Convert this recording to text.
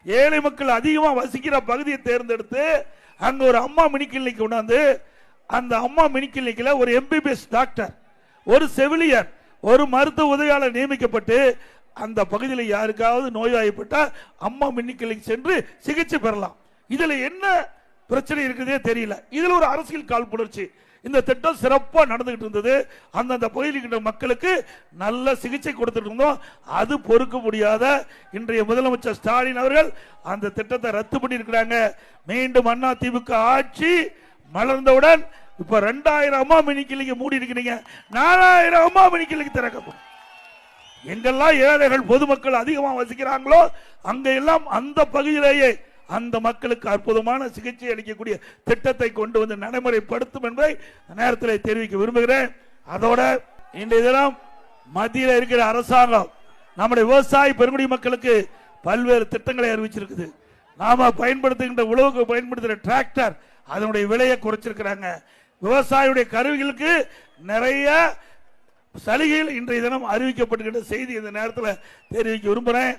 ஏழை மக்கள் அதிகமாக வசிக்கிற பகுதியை தேர்ந்தெடுத்து அங்க ஒரு அம்மா மினி கிளினிக் கொண்டாந்து அந்த அம்மா மினி கிளினிக்ல ஒரு எம்பிபிஎஸ் டாக்டர், ஒரு செவிலியர், ஒரு மருத்துவ உதவியாளர் நியமிக்கப்பட்டு அந்த பகுதியில் யாருக்காவது நோய்வாய்ப்பட்டா அம்மா மினி கிளினிக் சென்று சிகிச்சை பெறலாம். இதுல என்ன பிரச்சனை இருக்குதே தெரியல. இதுல ஒரு அரசியல் காழ்ப்புணர்ச்சி. இந்த திட்டம் சிறப்பாக நடந்துகிட்டு இருந்தது. அந்தந்த பகுதியில் மக்களுக்கு நல்ல சிகிச்சை கொடுத்துட்டு இருந்தோம். அது பொறுக்க முடியாத இன்றைய முதலமைச்சர் ஸ்டாலின் அவர்கள் அந்த திட்டத்தை ரத்து பண்ணி இருக்கிறாங்க. மீண்டும் அண்ணா திமுக ஆட்சி மலர்ந்தவுடன் இப்ப 2000 அம்மா மினி கிளினிக் மூடி இருக்கிறீங்க, 4000 அம்மா மினி கிளினிக் திறக்கப்படும். எங்கெல்லாம் ஏழைகள் பொதுமக்கள் அதிகமாக வசிக்கிறாங்களோ அங்க எல்லாம் அந்த பகுதியிலேயே அந்த மக்களுக்கு அற்புதமான சிகிச்சை அளிக்கக்கூடிய திட்டத்தை கொண்டு வந்து நடைமுறைப்படுத்தும் என்பதை நேரத்தில் தெரிவிக்க விரும்புகிறேன். அதோட இன்றைய தினம் மத்தியில் இருக்கிற அரசாங்கம் நம்முடைய விவசாய பெருங்குடி மக்களுக்கு பல்வேறு திட்டங்களை அறிவிச்சிருக்குது. நாம பயன்படுத்துகின்ற உழவுக்கு பயன்படுத்துகிற டிராக்டர் அதனுடைய விலையை குறைச்சிருக்கிறாங்க. விவசாயியுடைய கருவிகளுக்கு நிறைய சலுகைகள் இன்றைய தினம் அறிவிக்கப்பட்டுகின்ற செய்தி இந்த நேரத்தில் தெரிவிக்க விரும்புகிறேன்.